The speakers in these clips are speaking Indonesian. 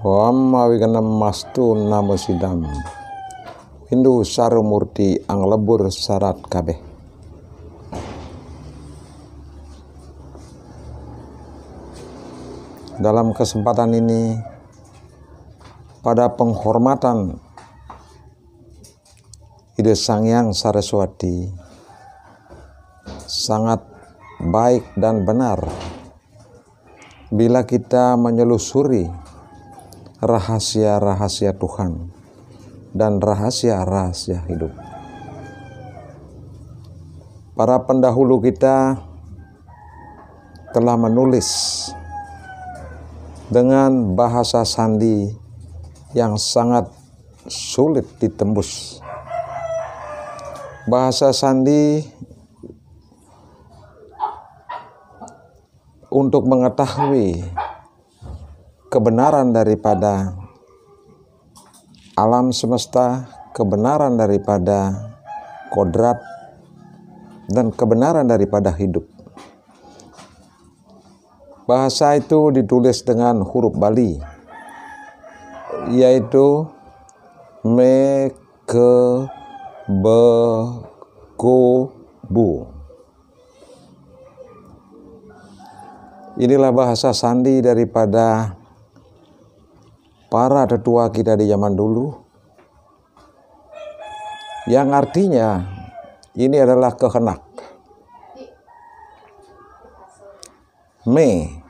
Wamma wiganam mastu namo sidam Hindu sarumurti ang lebur syarat kabeh. Dalam kesempatan ini, pada penghormatan Ide Sang Hyang Saraswati, sangat baik dan benar bila kita menyelusuri rahasia-rahasia Tuhan dan rahasia-rahasia hidup. Para pendahulu kita telah menulis dengan bahasa sandi yang sangat sulit ditembus. Bahasa sandi untuk mengetahui kebenaran daripada alam semesta, kebenaran daripada kodrat, dan kebenaran daripada hidup. Bahasa itu ditulis dengan huruf Bali, yaitu me, ke, be, ku, bu. Inilah bahasa sandi daripada para tetua kita di zaman dulu, yang artinya ini adalah kehendak. Me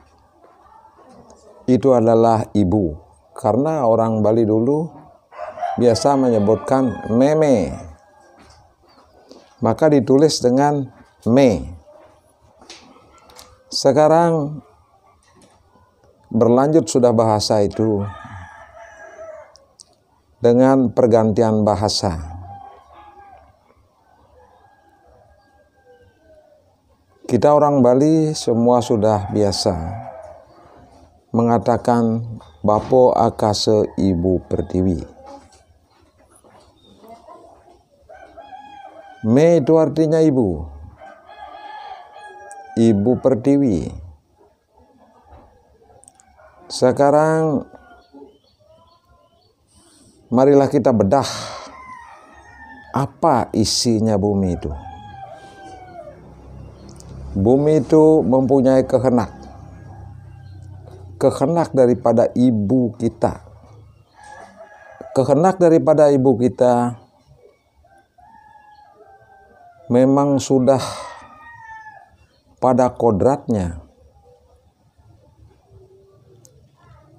itu adalah ibu, karena orang Bali dulu biasa menyebutkan meme, maka ditulis dengan me. Sekarang berlanjut sudah bahasa itu dengan pergantian bahasa. Kita orang Bali semua sudah biasa mengatakan Bapo Akase Ibu Pertiwi. Me itu artinya ibu, Ibu Pertiwi. Sekarang marilah kita bedah apa isinya bumi itu. Bumi itu mempunyai kehendak. Kehendak daripada ibu kita. Kehendak daripada ibu kita memang sudah pada kodratnya.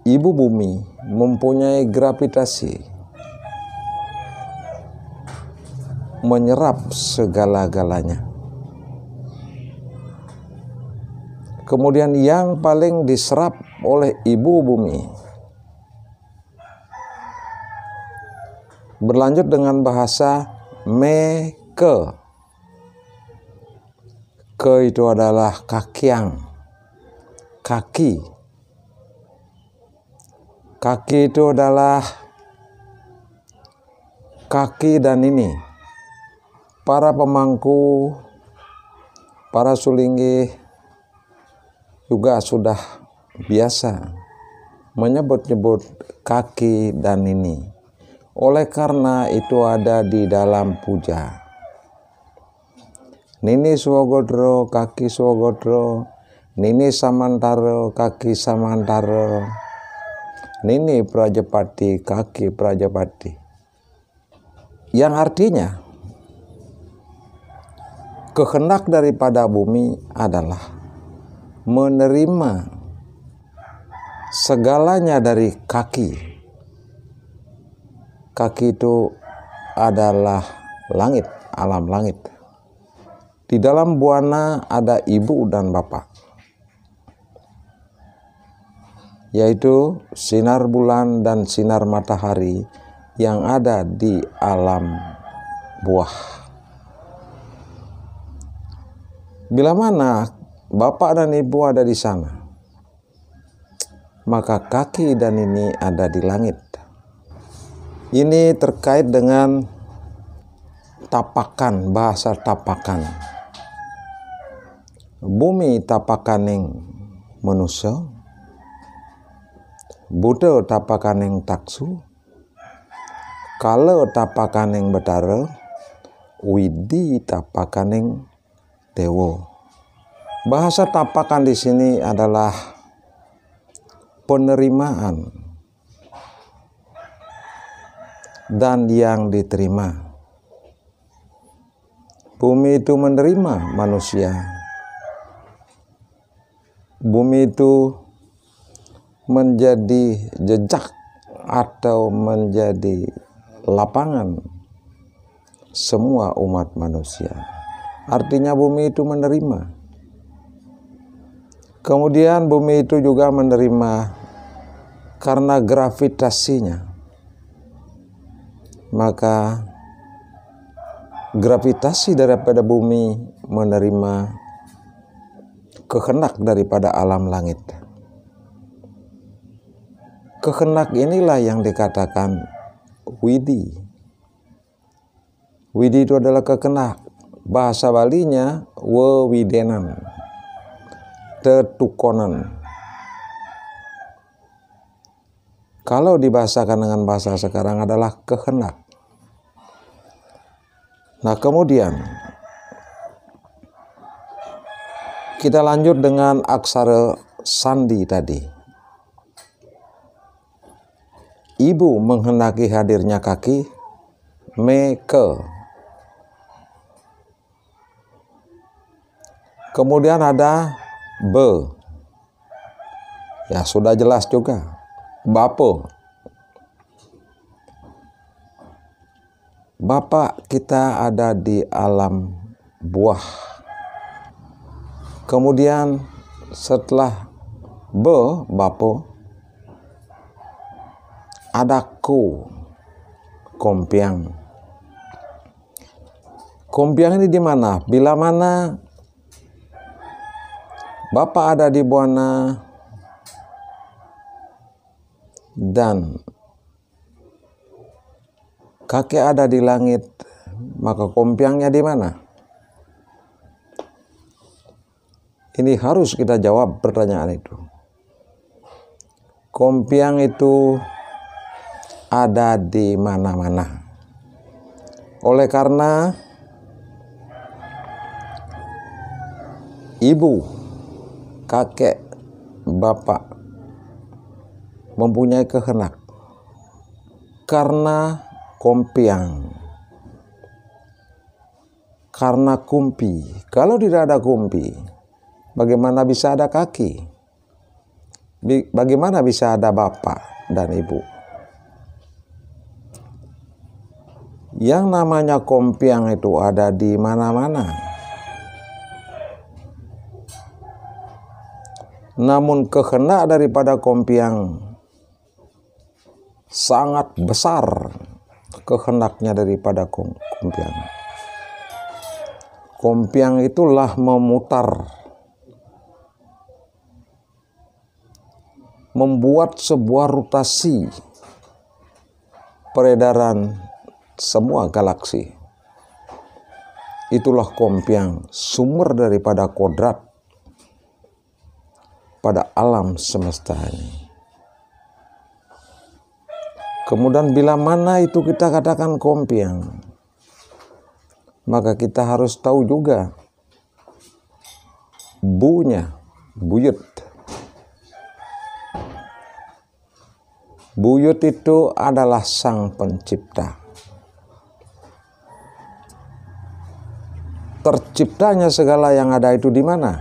Ibu bumi mempunyai gravitasi, menyerap segala-galanya. Kemudian yang paling diserap oleh ibu bumi berlanjut dengan bahasa me, ke. Ke itu adalah kakiang, kaki. Kaki itu adalah kaki dan ini. Para pemangku, para sulinggi juga sudah biasa menyebut-nyebut kaki dan ini. Oleh karena itu ada di dalam puja. Nini Swagodro, kaki Swagodro. Nini Samantaro, kaki Samantaro. Nini Prajapati, kaki Prajapati. Yang artinya kehendak daripada bumi adalah menerima segalanya dari kaki. Kaki itu adalah langit, alam langit. Di dalam buana ada ibu dan bapak, yaitu sinar bulan dan sinar matahari yang ada di alam buah. Bila mana bapak dan ibu ada di sana, maka kaki dan ini ada di langit. Ini terkait dengan tapakan, bahasa tapakan. Bumi tapakaning manusia, Buddha tapakaneng taksu, kala tapakaneng betara, widi tapakaneng dewa. Bahasa tapakan di sini adalah penerimaan dan yang diterima. Bumi itu menerima manusia. Bumi itu menjadi jejak atau menjadi lapangan semua umat manusia. Artinya bumi itu menerima. Kemudian bumi itu juga menerima karena gravitasinya. Maka gravitasi daripada bumi menerima kehendak daripada alam langit. Kehendak inilah yang dikatakan widi. Widi itu adalah kehendak. Bahasa Balinya wewidenan, tetukonan. Kalau dibahasakan dengan bahasa sekarang adalah kehendak. Nah, kemudian kita lanjut dengan aksara sandi tadi. Ibu menghendaki hadirnya kaki, me ke. Kemudian ada be. Ya sudah jelas juga. Bapa. Bapak kita ada di alam buah. Kemudian setelah be, bapa, ada ku, kompiang. Kompiang ini di mana? Bila mana Bapak ada di buana dan kakek ada di langit, maka kompiangnya di mana? Ini harus kita jawab pertanyaan itu. Kompiang itu ada di mana-mana. Oleh karena ibu, kakek, bapak mempunyai kehendak karena kompiang, karena kumpi. Kalau tidak ada kumpi, bagaimana bisa ada kaki? Bagaimana bisa ada bapak dan ibu? Yang namanya kompiang itu ada di mana-mana. Namun kehendak daripada kompiang sangat besar, kehendaknya daripada kompiang. Kompiang itulah memutar, membuat sebuah rotasi peredaran semua galaksi. Itulah kompiang, sumber daripada kodrat pada alam semesta ini. Kemudian bila mana itu kita katakan kompiang, maka kita harus tahu juga bunya, buyut. Buyut itu adalah sang pencipta. Terciptanya segala yang ada itu di mana?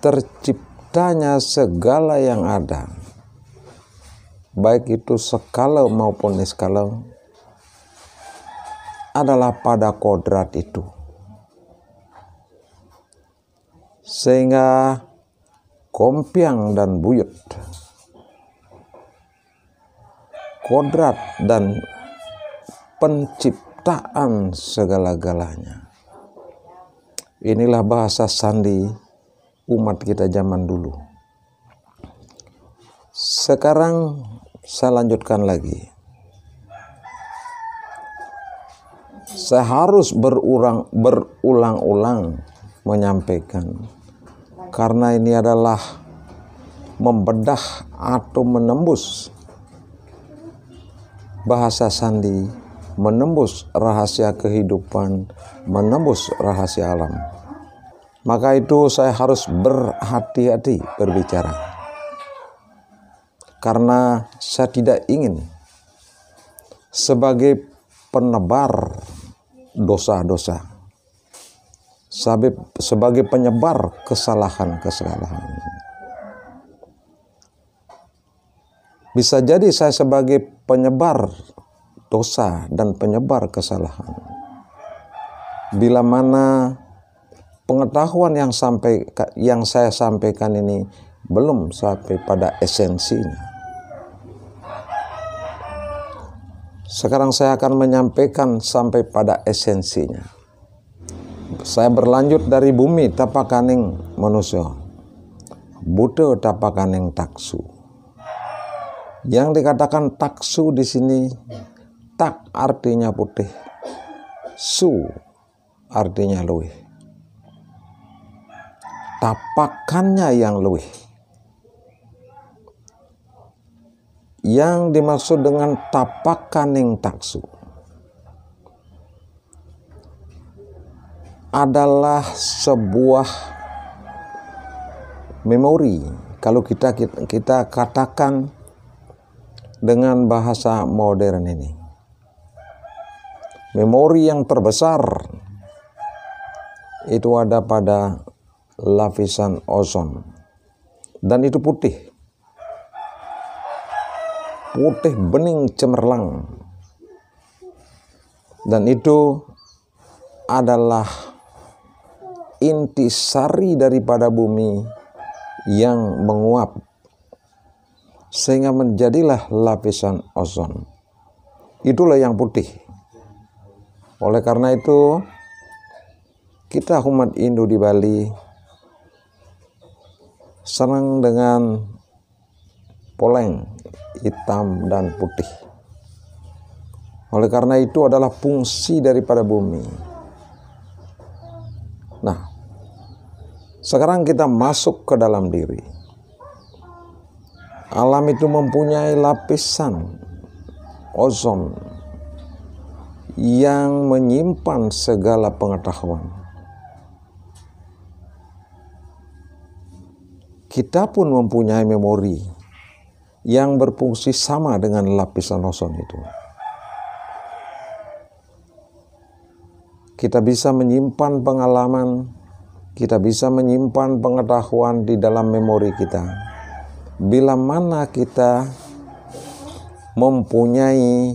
Terciptanya segala yang ada, baik itu skala maupun niskala, adalah pada kodrat itu. Sehingga kompiang dan buyut, kodrat dan penciptaan segala-galanya. Inilah bahasa sandi umat kita zaman dulu. Sekarang saya lanjutkan lagi. Saya harus berulang-ulang menyampaikan karena ini adalah membedah atau menembus bahasa sandi, menembus rahasia kehidupan, menembus rahasia alam. Maka itu saya harus berhati-hati berbicara, karena saya tidak ingin sebagai penebar dosa-dosa, sebagai penyebar kesalahan-kesalahan. Bisa jadi saya sebagai penyebar dosa dan penyebar kesalahan, bila mana pengetahuan yang saya sampaikan ini belum sampai pada esensinya. Sekarang saya akan menyampaikan sampai pada esensinya. Saya berlanjut dari bumi tapakaning manusia, Buddha tapakaning taksu. Yang dikatakan taksu di sini, tak artinya putih, su artinya luwih. Tapakannya yang luwih. Yang dimaksud dengan tapakaning taksu adalah sebuah memori. Kalau kita katakan dengan bahasa modern ini, memori yang terbesar itu ada pada lapisan ozon, dan itu putih bening cemerlang, dan itu adalah intisari daripada bumi yang menguap sehingga menjadilah lapisan ozon. Itulah yang putih. Oleh karena itu, kita umat Hindu di Bali senang dengan poleng hitam dan putih. Oleh karena itu adalah fungsi daripada bumi. Nah, sekarang kita masuk ke dalam diri. Alam itu mempunyai lapisan ozon yang menyimpan segala pengetahuan. Kita pun mempunyai memori yang berfungsi sama dengan lapisan ozon itu. Kita bisa menyimpan pengalaman, kita bisa menyimpan pengetahuan di dalam memori kita. Bila mana kita mempunyai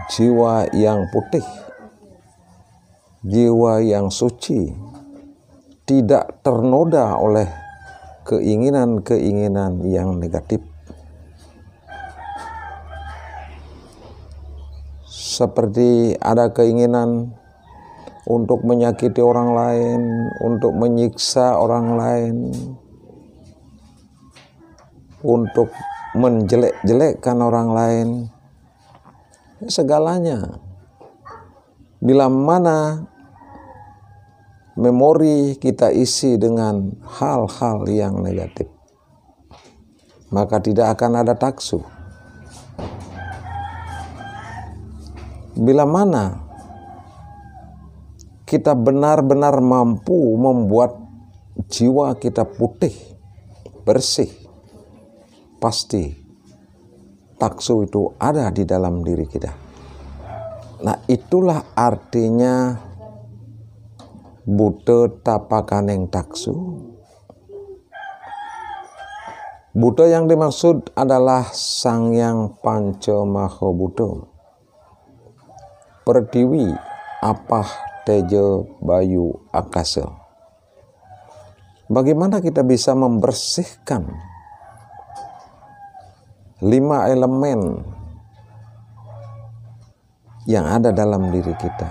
jiwa yang putih, jiwa yang suci, tidak ternoda oleh keinginan-keinginan yang negatif. Seperti ada keinginan untuk menyakiti orang lain, untuk menyiksa orang lain, untuk menjelek-jelekkan orang lain, segalanya. Bila mana memori kita isi dengan hal-hal yang negatif, maka tidak akan ada taksu. Bila mana kita benar-benar mampu membuat jiwa kita putih, bersih, pasti taksu itu ada di dalam diri kita. Nah, itulah artinya Buddha tapakaning taksu. Buddha yang dimaksud adalah Sangyang Pancamahabhuta, Pertiwi, Apah, Teja, Bayu, Akasa. Bagaimana kita bisa membersihkan 5 elemen yang ada dalam diri kita?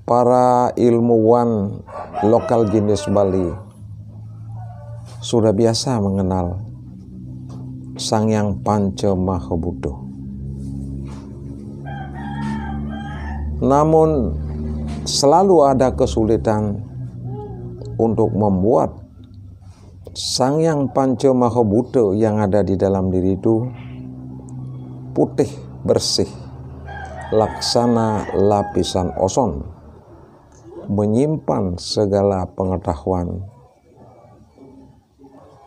Para ilmuwan lokal jenis Bali sudah biasa mengenal Sangyang Pancamahabhuta. Namun selalu ada kesulitan untuk membuat Sangyang Panca Maha Bhuta yang ada di dalam diri itu putih bersih, laksana lapisan ozon, menyimpan segala pengetahuan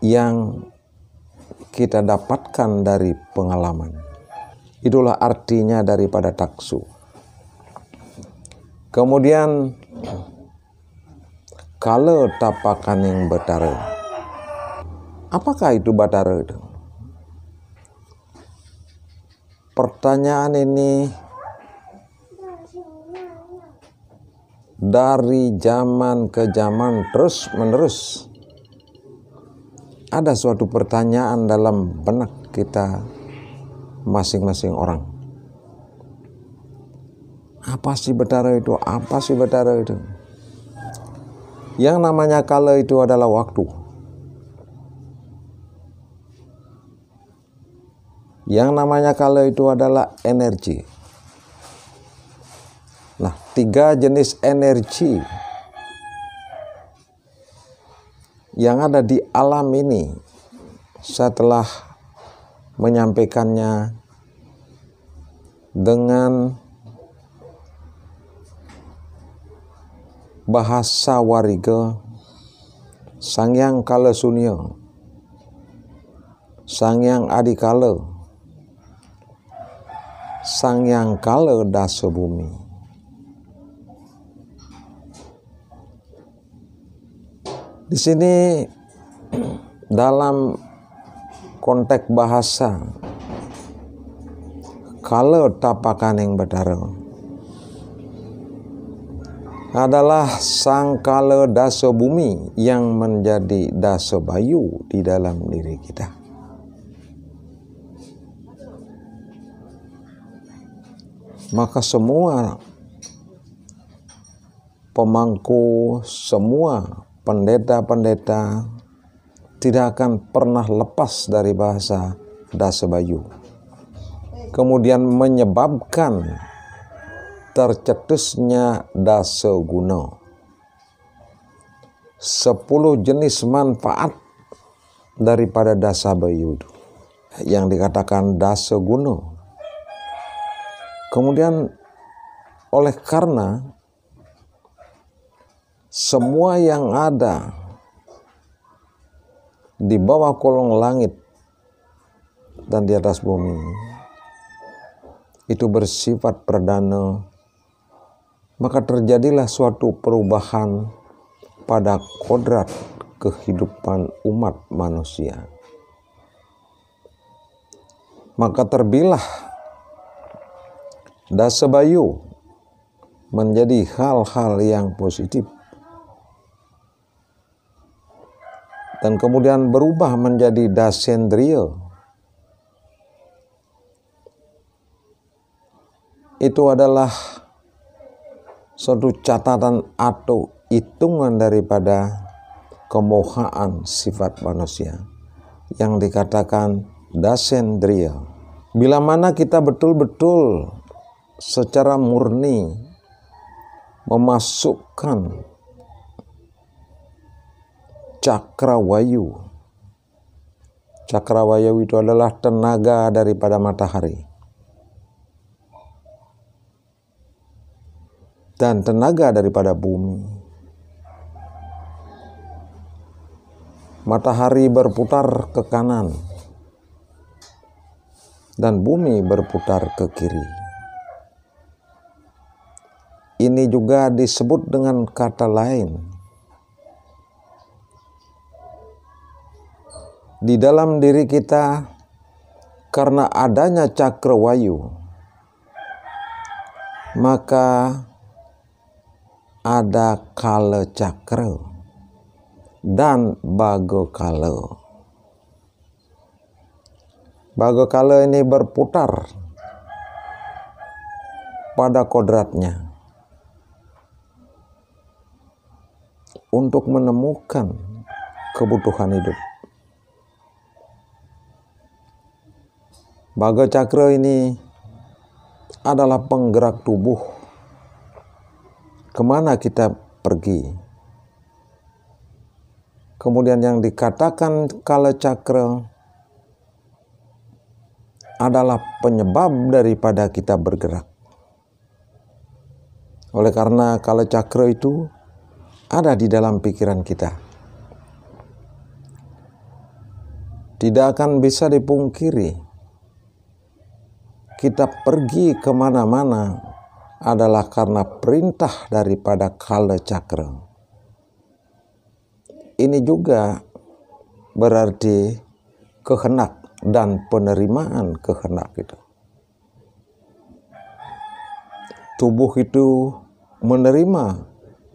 yang kita dapatkan dari pengalaman. Itulah artinya daripada taksu. Kemudian kala tapakaning batara. Apakah itu batara itu? Pertanyaan ini dari zaman ke zaman terus menerus ada suatu pertanyaan dalam benak kita masing-masing orang. Apa sih batara itu? Apa sih batara itu? Yang namanya kala itu adalah waktu. Yang namanya kala itu adalah energi. Nah, 3 jenis energi yang ada di alam ini setelah menyampaikannya dengan bahasa wariga Sangyang Kala Sunya, Sangyang Adikala, Sangyang Kala Dasa Bumi. Di sini dalam konteks bahasa kala tapakaning batara adalah sang kala dasa bumi yang menjadi dasa bayu di dalam diri kita. Maka semua pemangku, semua pendeta-pendeta tidak akan pernah lepas dari bahasa dasa bayu. Kemudian menyebabkan tercetusnya dasa guna. 10 jenis manfaat daripada dasa bayu itu yang dikatakan dasa guna. Kemudian oleh karena semua yang ada di bawah kolong langit dan di atas bumi itu bersifat perdana, maka terjadilah suatu perubahan pada kodrat kehidupan umat manusia. Maka terbilah dasa bayu menjadi hal-hal yang positif dan kemudian berubah menjadi dasendriya. Itu adalah suatu catatan atau hitungan daripada kemohaan sifat manusia yang dikatakan dasendriya. Bila mana kita betul-betul secara murni memasukkan cakrawayu. Cakrawayu itu adalah tenaga daripada matahari dan tenaga daripada bumi. Matahari berputar ke kanan dan bumi berputar ke kiri. Ini juga disebut dengan kata lain. Di dalam diri kita, karena adanya cakrawayu, maka ada kala cakra dan baga kala. Baga kala ini berputar pada kodratnya untuk menemukan kebutuhan hidup. Baga cakra ini adalah penggerak tubuh kemana kita pergi. Kemudian yang dikatakan kala cakra adalah penyebab daripada kita bergerak. Oleh karena kala cakra itu ada di dalam pikiran kita. Tidak akan bisa dipungkiri, kita pergi kemana-mana adalah karena perintah daripada kala cakra. Ini juga berarti kehendak dan penerimaan kehendak itu. Tubuh itu menerima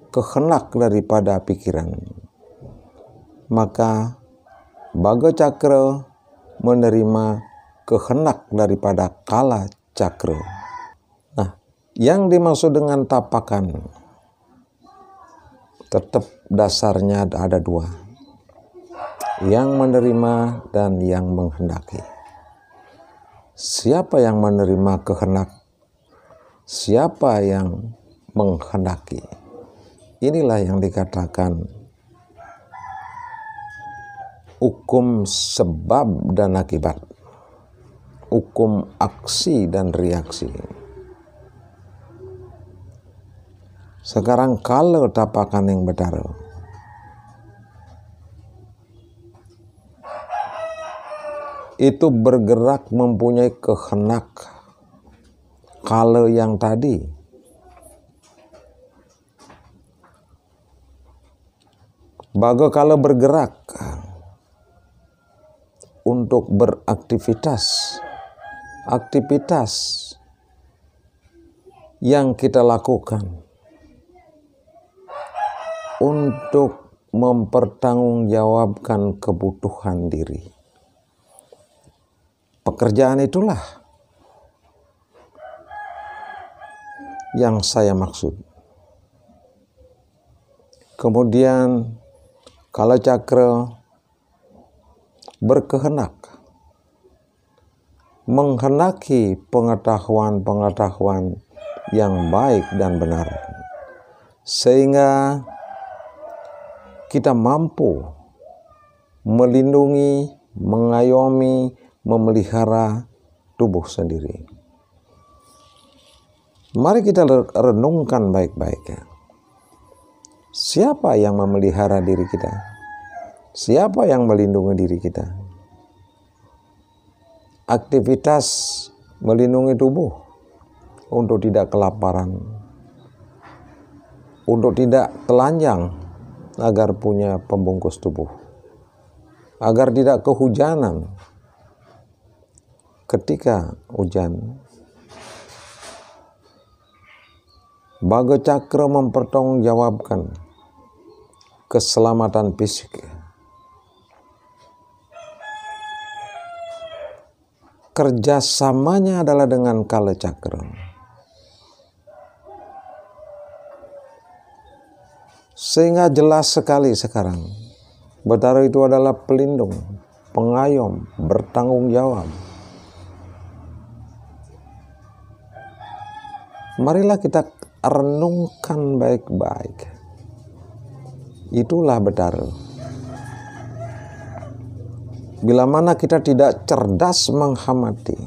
kehendak daripada pikiran. Maka baga cakra menerima kehendak daripada kala cakra. Nah, yang dimaksud dengan tapakan tetap dasarnya ada dua, yang menerima dan yang menghendaki. Siapa yang menerima kehendak? Siapa yang menghendaki? Inilah yang dikatakan hukum sebab dan akibat, hukum aksi dan reaksi. Sekarang kalau tapakan yang betara, itu bergerak mempunyai kehendak. Kalau yang tadi baga kalau bergerak untuk beraktivitas, aktivitas yang kita lakukan untuk mempertanggungjawabkan kebutuhan diri. Pekerjaan itulah yang saya maksud. Kemudian kala cakra berkehendak, menghendaki pengetahuan-pengetahuan yang baik dan benar, sehingga kita mampu melindungi, mengayomi, memelihara tubuh sendiri. Mari kita renungkan baik-baik. Siapa yang memelihara diri kita? Siapa yang melindungi diri kita? Aktivitas melindungi tubuh untuk tidak kelaparan, untuk tidak telanjang agar punya pembungkus tubuh, agar tidak kehujanan ketika hujan. Baga cakra mempertanggungjawabkan keselamatan fisik. Kerjasamanya adalah dengan kala cakra. Sehingga jelas sekali sekarang, betara itu adalah pelindung, pengayom, bertanggung jawab. Marilah kita renungkan baik-baik. Itulah betara. Bila mana kita tidak cerdas mengamati,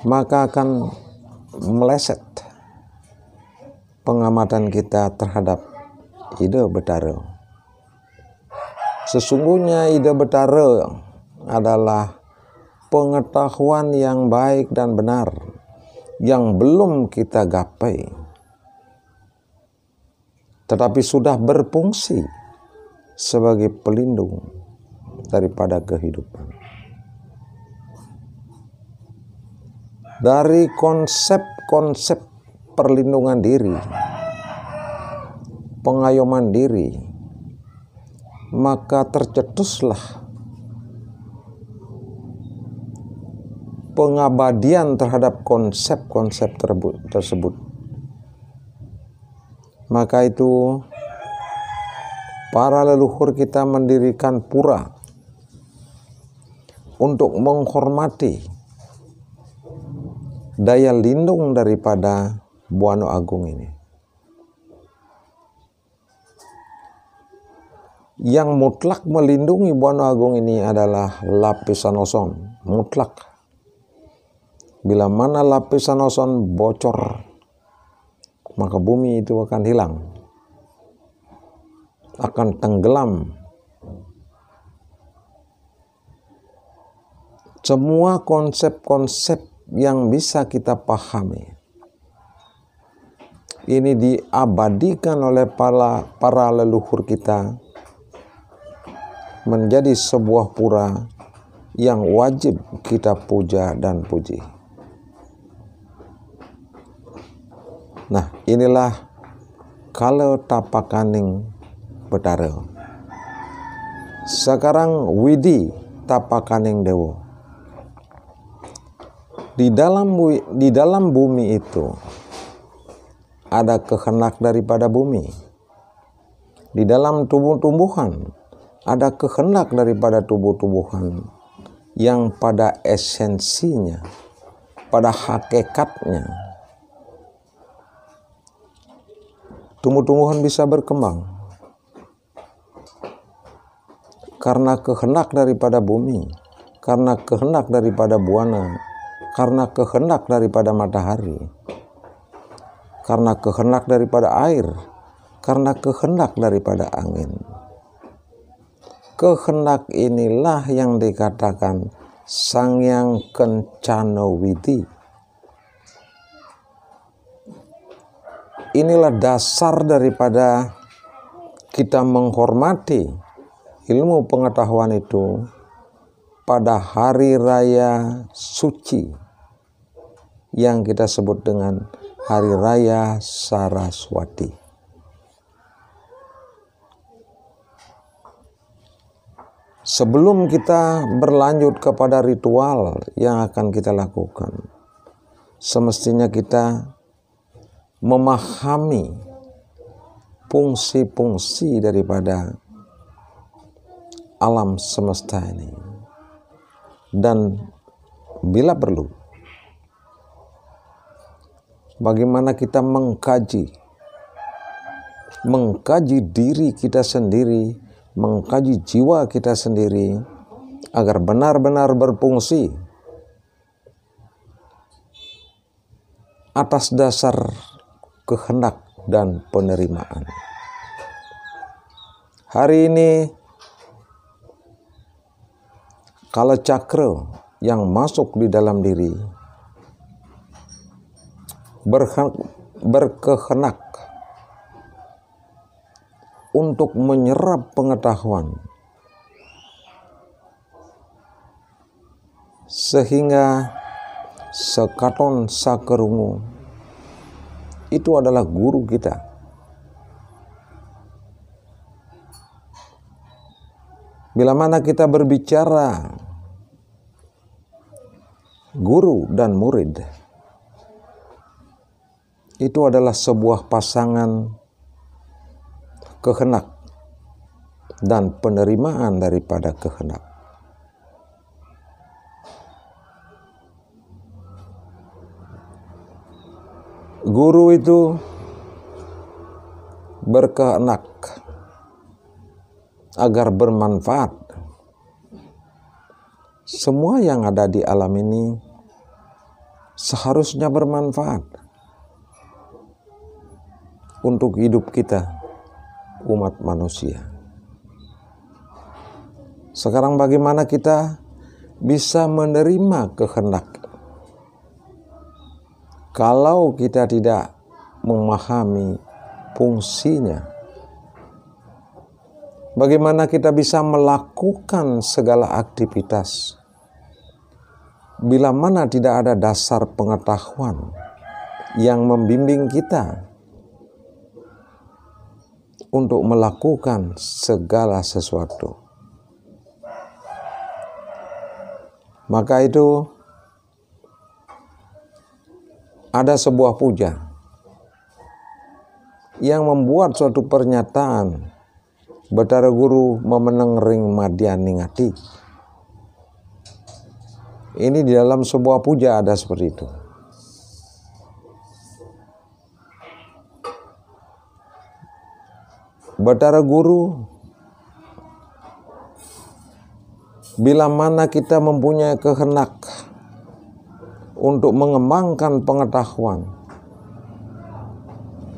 maka akan meleset pengamatan kita terhadap ide betara. Sesungguhnya ide betara adalah pengetahuan yang baik dan benar yang belum kita gapai, tetapi sudah berfungsi sebagai pelindung daripada kehidupan. Dari konsep-konsep perlindungan diri, pengayoman diri, maka tercetuslah pengabadian terhadap konsep-konsep tersebut. Maka itu para leluhur kita mendirikan pura untuk menghormati daya lindung daripada Buana Agung ini. Yang mutlak melindungi Buana Agung ini adalah lapisan ozon, mutlak. Bila mana lapisan ozon bocor, maka bumi itu akan hilang, akan tenggelam. Semua konsep-konsep yang bisa kita pahami ini diabadikan oleh para leluhur kita menjadi sebuah pura yang wajib kita puja dan puji. Nah, inilah kalau tapakaning Betara. Sekarang widi tapakaning dewo. Di dalam bumi itu ada kehendak daripada bumi. Di dalam tumbuh-tumbuhan ada kehendak daripada tumbuh-tumbuhan yang pada esensinya, pada hakikatnya, tumbuh-tumbuhan bisa berkembang karena kehendak daripada bumi, karena kehendak daripada buana, karena kehendak daripada matahari, karena kehendak daripada air, karena kehendak daripada angin. Kehendak inilah yang dikatakan Sangyang Kencana Widi. Inilah dasar daripada kita menghormati ilmu pengetahuan itu pada hari raya suci yang kita sebut dengan Hari Raya Saraswati. Sebelum kita berlanjut kepada ritual yang akan kita lakukan, semestinya kita memahami fungsi-fungsi daripada alam semesta ini. Dan bila perlu, bagaimana kita mengkaji diri kita sendiri, mengkaji jiwa kita sendiri agar benar-benar berfungsi atas dasar kehendak dan penerimaan. Hari ini kala cakra yang masuk di dalam diri berkehendak untuk menyerap pengetahuan sehingga sekaton sakerungu itu adalah guru kita. Bila mana kita berbicara guru dan murid, itu adalah sebuah pasangan kehendak dan penerimaan daripada kehendak. Guru itu berkehendak agar bermanfaat. Semua yang ada di alam ini seharusnya bermanfaat untuk hidup kita, umat manusia. Sekarang bagaimana kita bisa menerima kehendak kalau kita tidak memahami fungsinya? Bagaimana kita bisa melakukan segala aktivitas bila mana tidak ada dasar pengetahuan yang membimbing kita untuk melakukan segala sesuatu? Maka itu ada sebuah puja yang membuat suatu pernyataan, Betara Guru memeneng ring madyaningati. Ini di dalam sebuah puja ada seperti itu. Betara Guru Bila mana kita mempunyai kehendak untuk mengembangkan pengetahuan,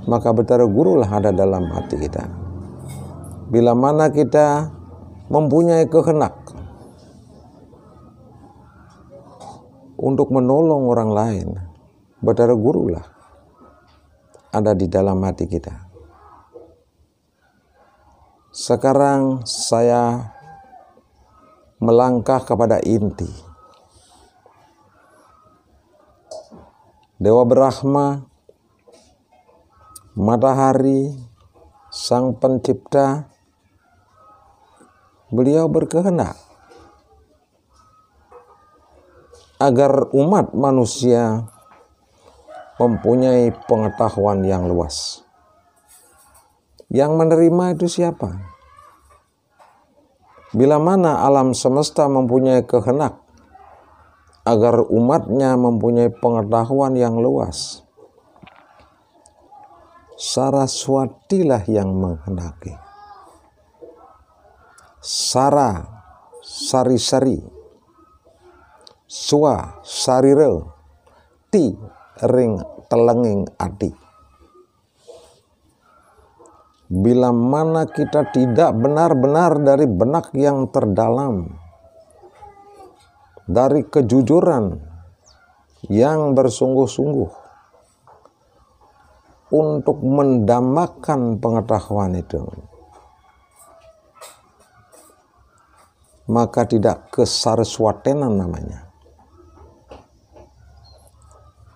maka betara gurulah ada dalam hati kita. Bila mana kita mempunyai kehendak untuk menolong orang lain, betara gurulah ada di dalam hati kita. Sekarang saya melangkah kepada inti. Dewa Brahma, matahari, sang pencipta, beliau berkehendak agar umat manusia mempunyai pengetahuan yang luas. Yang menerima itu siapa? Bila mana alam semesta mempunyai kehendak agar umatnya mempunyai pengetahuan yang luas, Saraswatilah yang menghendaki. Sara, sari-sari, swa, sarire, ti, ring, telenging, ati. Bila mana kita tidak benar-benar dari benak yang terdalam, dari kejujuran yang bersungguh-sungguh untuk mendambakan pengetahuan itu, maka tidak kesaraswatenan namanya.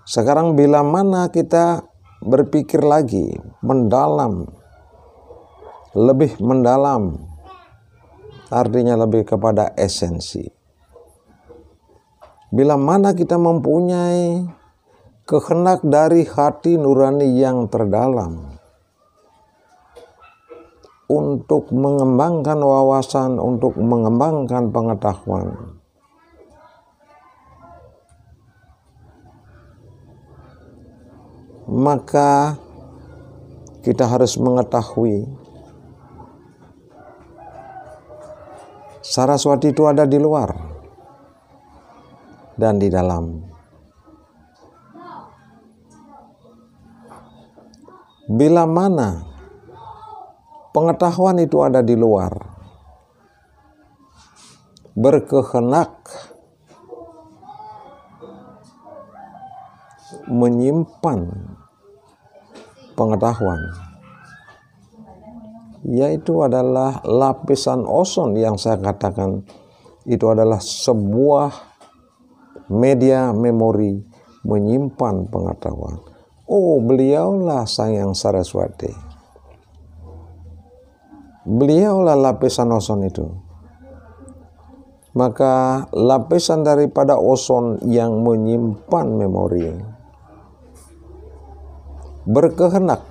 Sekarang bila mana kita berpikir lagi mendalam, lebih mendalam, artinya lebih kepada esensi. Bila mana kita mempunyai kehendak dari hati nurani yang terdalam untuk mengembangkan wawasan, untuk mengembangkan pengetahuan, maka kita harus mengetahui Saraswati itu ada di luar dan di dalam. Bila mana pengetahuan itu ada di luar, berkehendak menyimpan pengetahuan, yaitu adalah lapisan ozon yang saya katakan itu adalah sebuah media memori menyimpan pengetahuan. Oh, beliaulah Sang Hyang Saraswati. Beliaulah lapisan ozon itu. Maka lapisan daripada ozon yang menyimpan memori berkehendak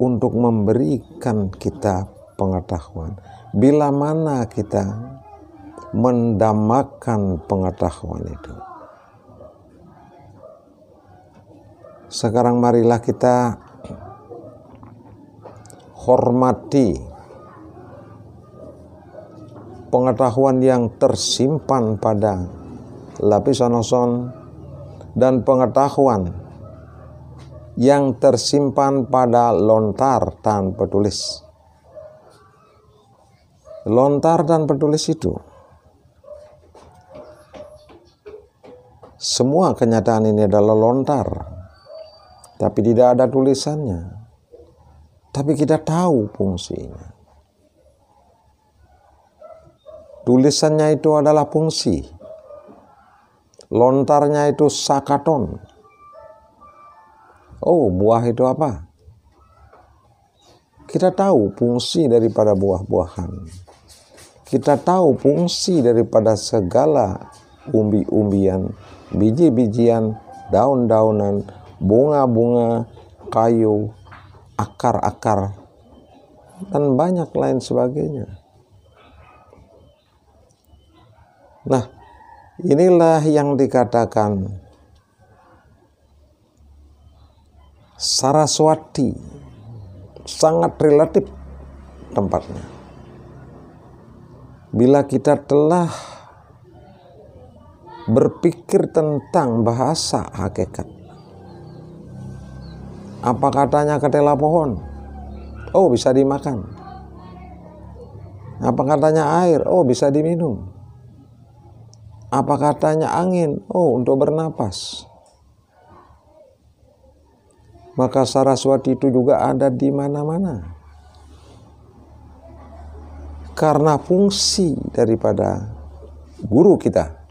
untuk memberikan kita pengetahuan. Bila mana kita mendambakan pengetahuan itu. Sekarang marilah kita hormati pengetahuan yang tersimpan pada lapisan ozon dan pengetahuan yang tersimpan pada lontar dan petulis. Lontar dan petulis itu, semua kenyataan ini adalah lontar, tapi tidak ada tulisannya. Tapi kita tahu fungsinya. Tulisannya itu adalah fungsi. Lontarnya itu sakaton. Oh, buah itu apa? Kita tahu fungsi daripada buah-buahan. Kita tahu fungsi daripada segala umbi-umbian, biji-bijian, daun-daunan, bunga-bunga, kayu, akar-akar, dan banyak lain sebagainya. Nah, inilah yang dikatakan Saraswati, sangat relatif tempatnya. bila kita telah berpikir tentang bahasa hakikat. Apa katanya ketela pohon? Oh, bisa dimakan. Apa katanya air? Oh, bisa diminum. Apa katanya angin? Oh, untuk bernapas. Maka Saraswati itu juga ada di mana-mana. Karena fungsi daripada guru kita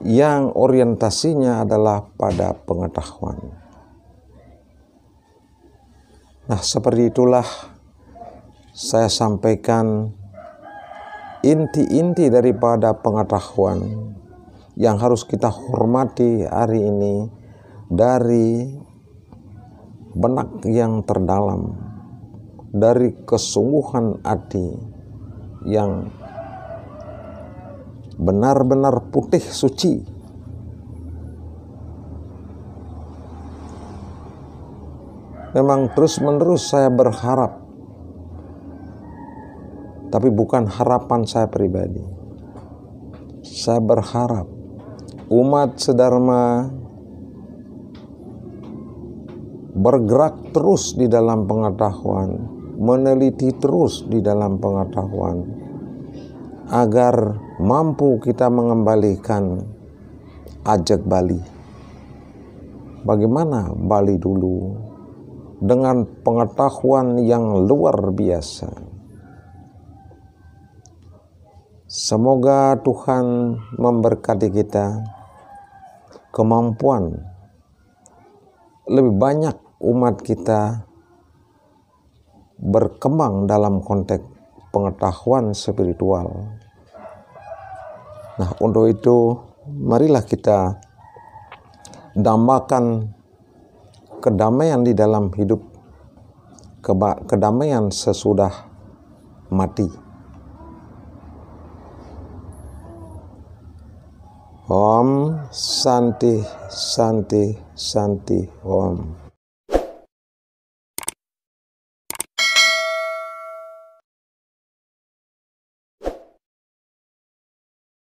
yang orientasinya adalah pada pengetahuan. Nah, seperti itulah saya sampaikan inti-inti daripada pengetahuan yang harus kita hormati hari ini dari benak yang terdalam, dari kesungguhan hati yang benar-benar putih suci. Memang terus-menerus saya berharap, tapi bukan harapan saya pribadi. Saya berharap umat sedharma bergerak terus di dalam pengetahuan, meneliti terus di dalam pengetahuan, agar mampu kita mengembalikan ajak Bali. Bagaimana Bali dulu dengan pengetahuan yang luar biasa. Semoga Tuhan memberkati kita kemampuan lebih banyak umat kita berkembang dalam konteks pengetahuan spiritual. Nah, untuk itu marilah kita dambakan kedamaian di dalam hidup, kedamaian sesudah mati. Om Santi Santi Santi Om.